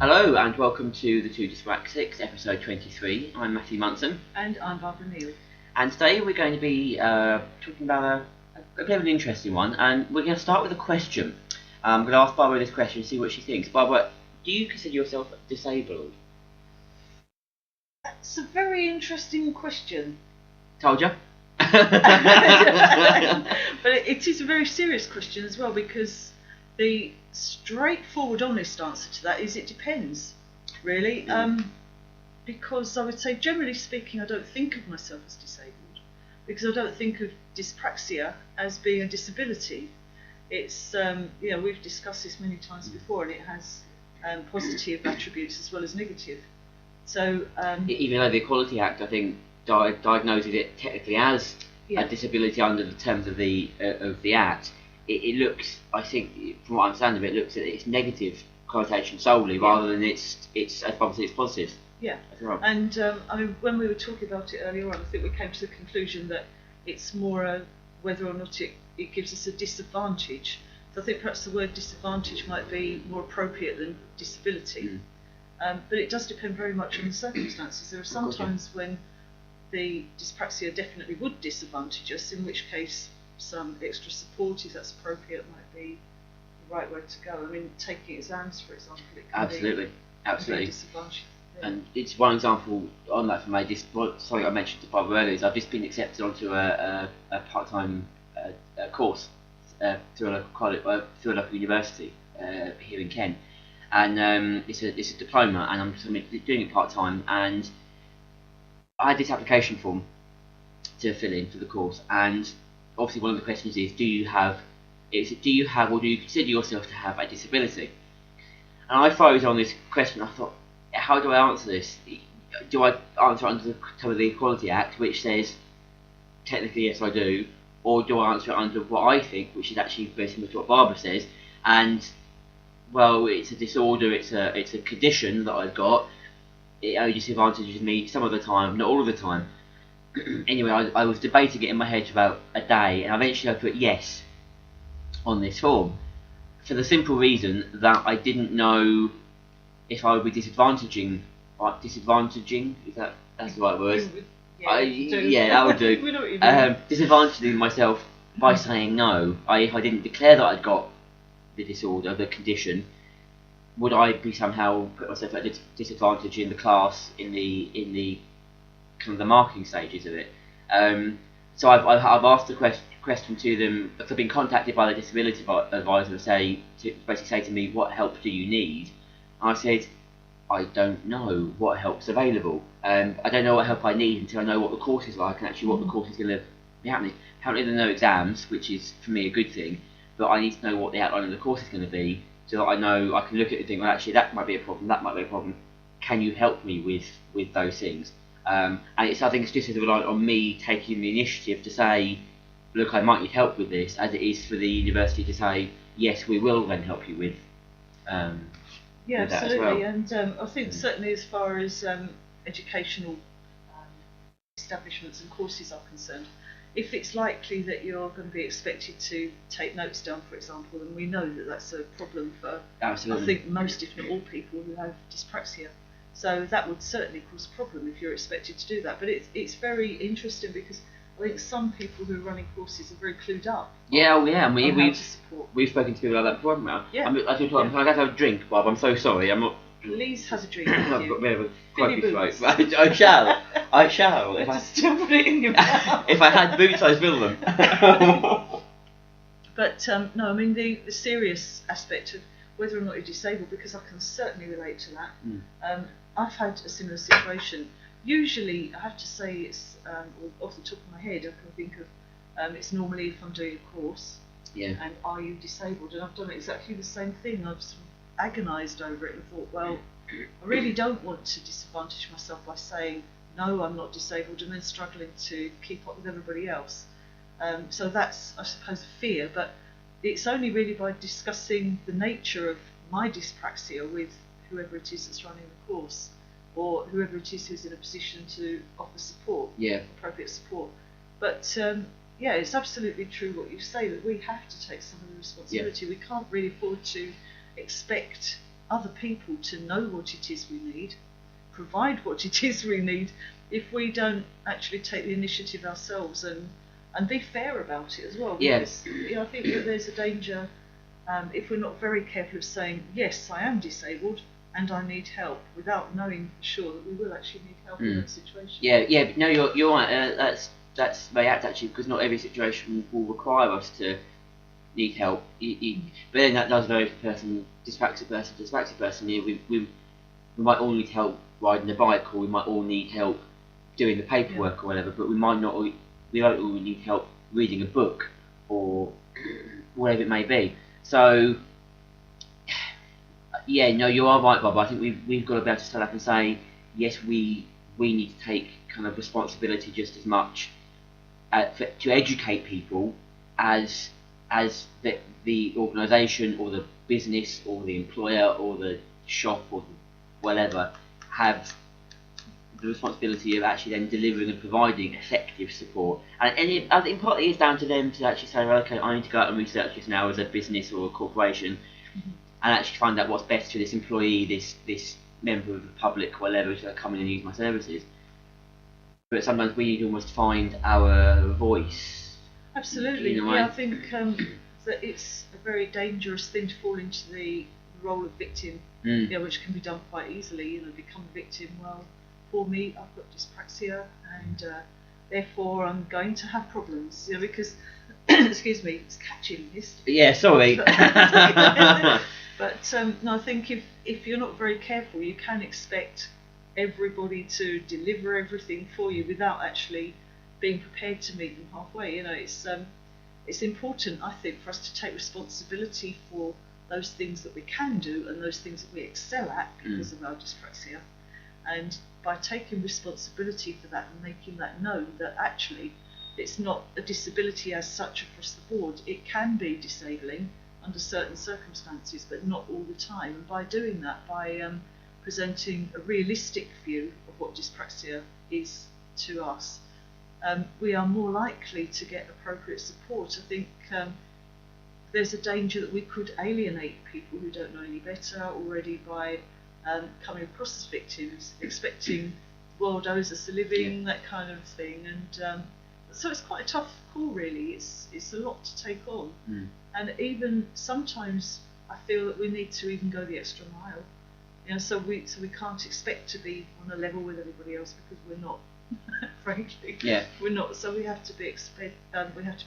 Hello and welcome to the Two Dyspraxics, episode 23. I'm Matthew Munson. And I'm Barbara Neill. And today we're going to be talking about a bit of an interesting one, and we're going to start with a question. I'm going to ask Barbara this question and see what she thinks. Barbara, do you consider yourself disabled? That's a very interesting question. Told you. But it is a very serious question as well, because the straightforward, honest answer to that is it depends, really. Because I would say, generally speaking, I don't think of myself as disabled, because I don't think of dyspraxia as being a disability. It's, we've discussed this many times before, and it has positive attributes as well as negative. So even though the Equality Act, I think, diagnoses it technically as a disability under the terms of the Act, it looks, I think, from what I understand of it, looks at its negative connotation solely, rather than its obviously its positive. Yeah, right. And when we were talking about it earlier on, I think we came to the conclusion that it's more whether or not it gives us a disadvantage. So I think perhaps the word disadvantage might be more appropriate than disability. But it does depend very much on the circumstances. There are some times when the dyspraxia definitely would disadvantage us, in which case some extra support, if that's appropriate, might be the right way to go. I mean, taking exams, for example, it can Absolutely. be a disadvantage. Yeah. And it's one example on that for me. Something I mentioned to Barbara earlier is I've just been accepted onto a part-time course through a local college, through a local university here in Kent, and it's a diploma, and I'm doing it part-time. And I had this application form to fill in for the course, and obviously one of the questions is, do you have or do you consider yourself to have a disability? And I froze on this question. I thought, how do I answer this? Do I answer it under the terms of the Equality Act, which says technically yes I do, or do I answer it under what I think, which is actually very similar to what Barbara says, and well, it's a disorder, it's a condition that I've got. It only disadvantages me some of the time, not all of the time. Anyway, I was debating it in my head for about a day, and eventually I put yes on this form, for the simple reason that I didn't know if I would be disadvantaging, is that's the right word? That would do. We know what you mean. Disadvantaging myself by saying no. If I didn't declare that I'd got the disorder, the condition, would I be somehow put myself at a disadvantage in the class, in the kind of the marking stages of it? So I've asked the question to them, because I've been contacted by the disability advisor to basically say to me, what help do you need? And I said, I don't know what help's available. I don't know what help I need until I know what the course is like and actually what the course is going to be happening. Apparently there are no exams, which is for me a good thing, but I need to know what the outline of the course is going to be, so that I know I can look at it and think, well, actually that might be a problem, that might be a problem. Can you help me with those things? And I think it's just as reliant on me taking the initiative to say, look, I might need help with this, as it is for the university to say, yes, we will then help you with yeah, with that absolutely. as well. And I think certainly as far as educational establishments and courses are concerned, if it's likely that you're going to be expected to take notes down, for example, and we know that that's a problem for, Absolutely. I think, most, if not all, people who have dyspraxia. So that would certainly cause a problem if you're expected to do that. But it's very interesting, because I think some people who are running courses are very clued up. And we've spoken to people like that before, haven't we? Yeah. I'm going to have a drink, Bob. I'm so sorry. I'm not. Please have a drink. I've got a bit of a Fill your croaky boots. throat. I shall. I shall. Just put it in your mouth. If I had boots, I'd fill them. But no, I mean the serious aspect of whether or not you're disabled, because I can certainly relate to that. I've had a similar situation. Usually, I have to say, it's off the top of my head, I can think of it's normally if I'm doing a course. Yeah. And are you disabled? And I've done exactly the same thing. I've sort of agonised over it and thought, well, I really don't want to disadvantage myself by saying no, I'm not disabled, and then struggling to keep up with everybody else. So that's, I suppose, a fear, but it's only really by discussing the nature of my dyspraxia with whoever it is that's running the course, or whoever it is who's in a position to offer support, appropriate support. But it's absolutely true what you say, that we have to take some of the responsibility. We can't really afford to expect other people to know what it is we need, provide what it is we need, if we don't actually take the initiative ourselves and be fair about it as well. Because I think that there's a danger if we're not very careful of saying, yes, I am disabled and I need help, without knowing for sure that we will actually need help in that situation. But no, you're right. That's very apt actually, because not every situation will require us to need help. But then that does vary from dyspraxic person to dyspraxic person. We might all need help riding a bike, or we might all need help doing the paperwork or whatever. But we might not. We don't all need help reading a book or whatever it may be. So you are right, Bob. I think we've got to be able to stand up and say, yes, we need to take kind of responsibility just as much to educate people as the organisation or the business or the employer or the shop or whatever have the responsibility of actually then delivering and providing effective support. And I think partly it's down to them to actually say, well, okay, I need to go out and research this now as a business or a corporation, and actually find out what's best for this employee, this member of the public, whatever, who's coming and use my services. But sometimes we need to almost find our voice. Absolutely. I think that it's a very dangerous thing to fall into the role of victim, which can be done quite easily. Become a victim. Well, for me, I've got dyspraxia, and therefore I'm going to have problems. Because, excuse me, it's catching this. Yeah, sorry. But no, I think if you're not very careful, you can expect everybody to deliver everything for you without actually being prepared to meet them halfway. It's important, I think, for us to take responsibility for those things that we can do and those things that we excel at because of our dyspraxia. And by taking responsibility for that and making that known, that actually it's not a disability as such across the board. It can be disabling under certain circumstances, but not all the time. And by doing that, by presenting a realistic view of what dyspraxia is to us, we are more likely to get appropriate support. I think there's a danger that we could alienate people who don't know any better already by coming across as victims, expecting the world owes us a living, that kind of thing. And so it's quite a tough call, really. It's a lot to take on. And even sometimes I feel that we need to even go the extra mile. So we can't expect to be on a level with everybody else, because we're not. Frankly, we're not. So we have to be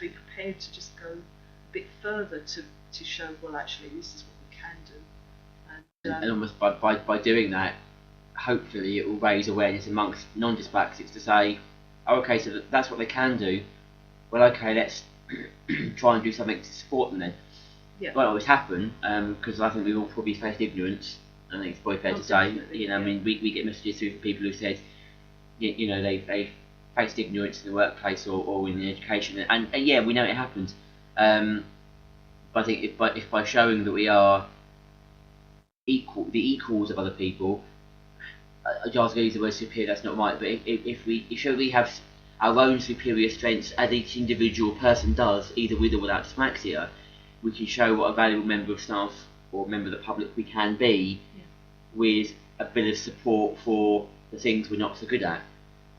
prepared to just go a bit further to show, well, actually, this is what we can do. And almost by doing that, hopefully it will raise awareness amongst non-dyspraxics to say, oh, okay, so that's what they can do. Well, okay, let's try and do something to support them then. It won't always happen, because I think we've all probably faced ignorance. I think it's probably fair to say. I mean, we get messages through from people who said, they faced ignorance in the workplace or in the education, and we know it happens. But I think if by showing that we are the equals of other people, Giles used the word superior, that's not right, but if we show we have our own superior strengths as each individual person does, either with or without dyspraxia, we can show what a valuable member of staff or member of the public we can be, with a bit of support for the things we're not so good at.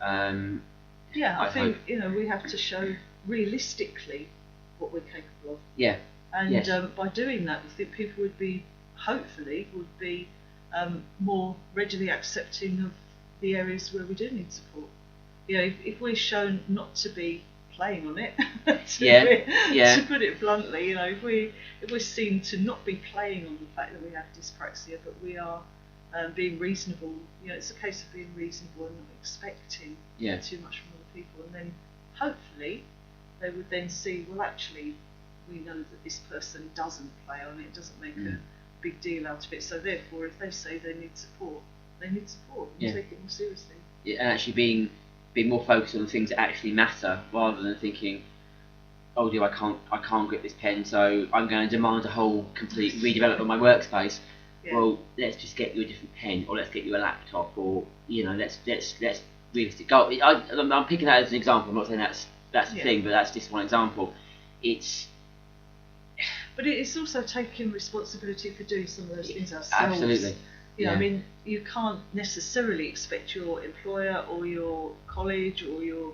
I think we have to show realistically what we're capable of. And by doing that, I think people would be more readily accepting of the areas where we do need support. If we're shown not to be playing on it, to put it bluntly, if we're seen to not be playing on the fact that we have dyspraxia, but we are being reasonable. It's a case of being reasonable and not expecting too much from other people, and then hopefully they would then see, well, actually, we know that this person doesn't play on it, doesn't make a big deal out of it. So therefore, if they say they need support, and take it more seriously. And actually being more focused on the things that actually matter, rather than thinking, oh dear, I can't get this pen, so I'm going to demand a whole complete redevelopment of my workspace. Well, let's just get you a different pen, or let's get you a laptop, or let's realistic goal. I'm picking that as an example. I'm not saying that's the thing, but that's just one example. But But it's also taking responsibility for doing some of those things ourselves. Absolutely. I mean, you can't necessarily expect your employer or your college or your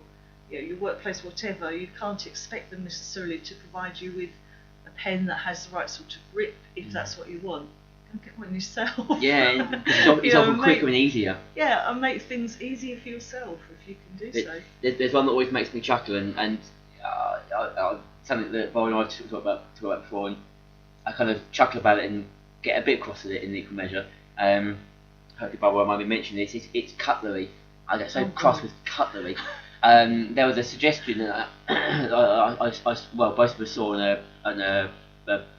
workplace, whatever. You can't expect them necessarily to provide you with a pen that has the right sort of grip if that's what you want. Go get one yourself. Yeah, it's often quicker and easier. Yeah, and make things easier for yourself if you can do so. There's one that always makes me chuckle, and something that Bob and I talked about before, and I kind of chuckle about it and get a bit cross with it in equal measure. Hopefully Bob won't mind me mentioning this. It's cutlery. I get so cross with cutlery. There was a suggestion that both of us saw on a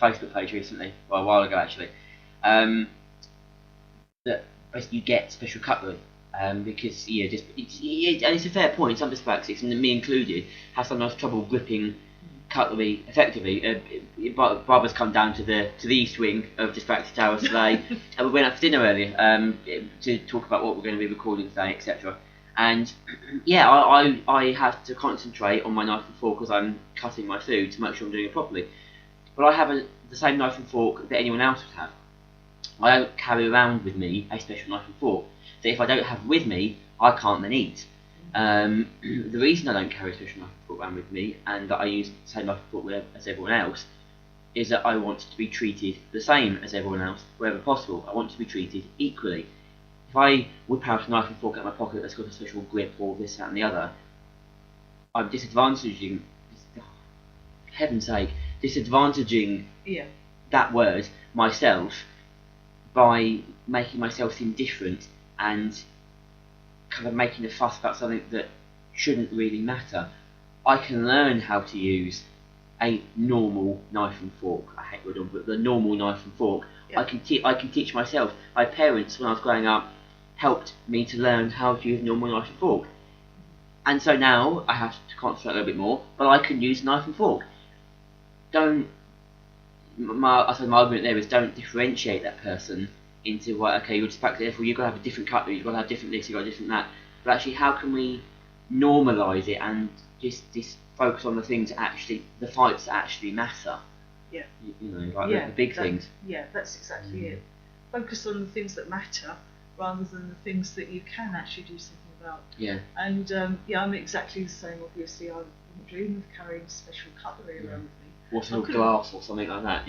Facebook page recently, well, a while ago actually, that basically you get special cutlery because it's a fair point. Some dyspraxics, and me included, have sometimes trouble gripping cutlery effectively. Barbara's come down to the East Wing of Dyspraxia Tower today, and we went out for dinner earlier to talk about what we're going to be recording today, etc. And I have to concentrate on my knife and fork as I'm cutting my food to make sure I'm doing it properly. But I have the same knife and fork that anyone else would have. I don't carry around with me a special knife and fork. So if I don't have it with me, I can't then eat. The reason I don't carry a special knife and fork around with me, and that I use the same knife and fork as everyone else, is that I want to be treated the same as everyone else wherever possible. I want to be treated equally. If I whip out a knife and fork out of my pocket that's got a special grip or this, that and the other, I'm disadvantaging, heaven's sake, that word, myself, by making myself seem different and kind of making a fuss about something that shouldn't really matter. I can learn how to use a normal knife and fork. I hate the word, but the normal knife and fork. Yeah. I can teach myself. My parents, when I was growing up, helped me to learn how to use a normal knife and fork. And so now I have to concentrate a little bit more, but I can use a knife and fork. My argument there is don't differentiate that person into, right, okay, you're dyspraxic, therefore you've got to have a different cutlery, you've got to have different this, you've got a different that. But actually, how can we normalise it and just focus on the things that actually, the fights that actually matter? Yeah. The big things. Yeah, that's exactly it. Focus on the things that matter rather than the things that you can actually do something about. Yeah. And I'm exactly the same, obviously. I wouldn't dream of carrying special cutlery around with me. Or some glass or something like that,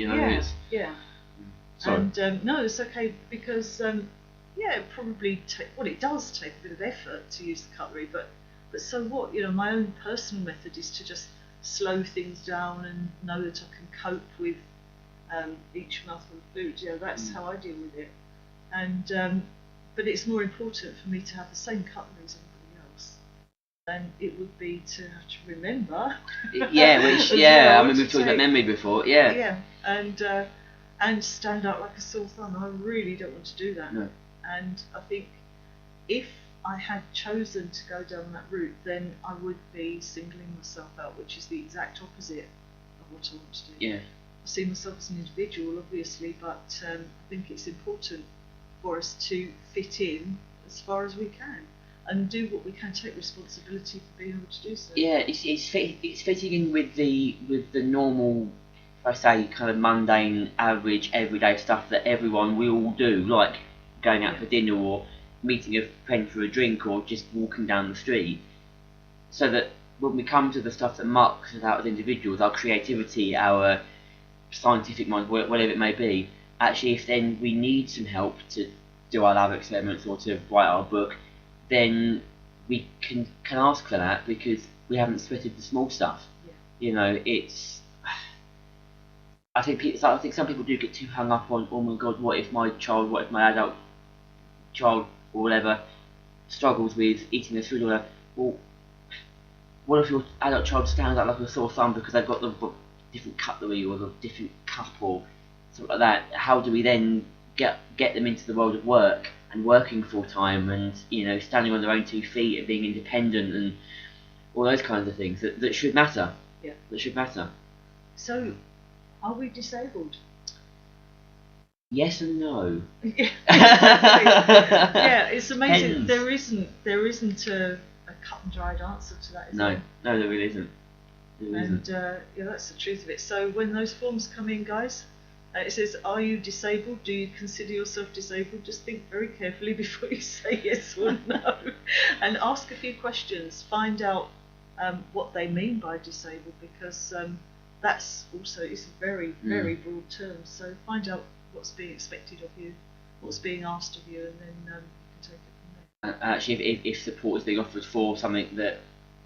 Sorry. And no, it's okay because it probably it does take a bit of effort to use the cutlery, but so what? My own personal method is to just slow things down and know that I can cope with each mouthful of food. That's how I deal with it. And but it's more important for me to have the same cutlery as everybody else than it would be to have to remember. I mean, we've talked about memory before. And stand out like a sore thumb. I really don't want to do that. No. And I think if I had chosen to go down that route, then I would be singling myself out, which is the exact opposite of what I want to do. Yeah. I see myself as an individual, obviously, but I think it's important for us to fit in as far as we can and do what we can, take responsibility for being able to do so. Yeah, it's fitting in with the normal, if I say, kind of mundane, average, everyday stuff that everyone will do, like going out for dinner or meeting a friend for a drink or just walking down the street. So that when we come to the stuff that marks us out as individuals, our creativity, our scientific mind, whatever it may be, actually if then we need some help to do our lab experiments or to write our book, then we can ask for that because we haven't sweated the small stuff. It's. I think some people do get too hung up on, oh my god, what if my adult child or whatever struggles with eating this food or whatever. Well, what if your adult child stands out like a sore thumb because they've got the different cutlery or the different cup or something like that? How do we then get them into the world of work and working full time and standing on their own 2 feet and being independent and all those kinds of things that should matter? Yeah. That should matter. So, are we disabled? Yes and no. Yeah, it's amazing. There isn't a cut and dried answer to that. No, there really isn't. And yeah, that's the truth of it. So when those forms come in, guys, it says, "Are you disabled? Do you consider yourself disabled?" Just think very carefully before you say yes or no, and ask a few questions. Find out what they mean by disabled, because that's also, it's a very, very broad term. So find out what's being expected of you, what's being asked of you, and then you can take it from there. Actually, if support is being offered for something that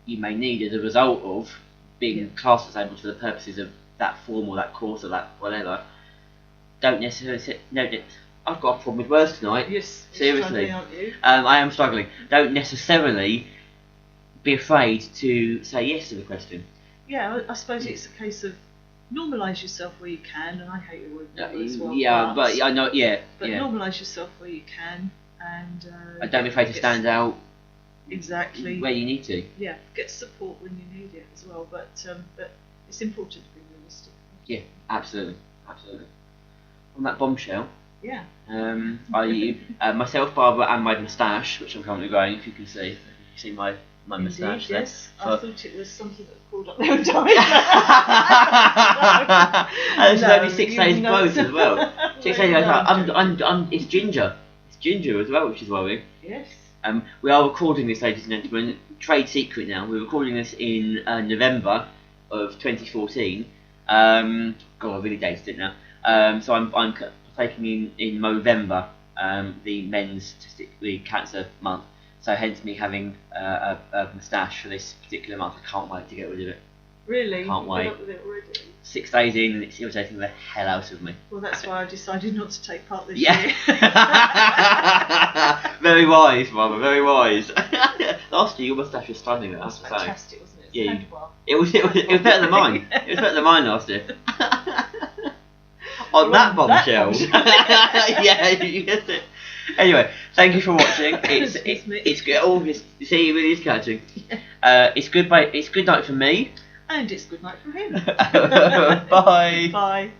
you may need as a result of being classed disabled for the purposes of that form or that course or that whatever, don't necessarily say, no, I've got a problem with words tonight. Yes, seriously. aren't you? I am struggling. Don't necessarily be afraid to say yes to the question. Yeah, I suppose it's a case of normalise yourself where you can, and I hate the word normal as well. Yeah, but I know, But normalise yourself where you can, and don't be afraid to stand out. Exactly. Where you need to. Yeah, get support when you need it as well. But it's important to be realistic. Yeah, absolutely. On that bombshell. Yeah. Myself, Barbara, and my moustache, which I'm currently growing. If you can see my moustache. Yes. So, I thought it was something that crawled up there and died. And it's only 6 days growth as well. 6 days growth. It's ginger. It's ginger as well, which is worrying. Yes. We are recording this, ladies and gentlemen. Trade secret now. We're recording this in November of 2014. God, I really dated it now. So I'm taking in Movember, the men's testicular cancer month. So hence me having a moustache for this particular month. I can't wait to get rid of it. Really? Can't wait. Up with it already? 6 days in and it's irritating the hell out of me. Well, that's why I decided not to take part this year. Very wise, Mama, very wise. Last year your moustache was stunning. It was I fantastic, wasn't it? Yeah, it was better than mine. It was better than mine last year. On that bombshell. Yeah, you guessed it. Anyway, thank you for watching. It's good. Oh, see, it really is catching. It's good night for me. And it's good night for him. Bye. Bye.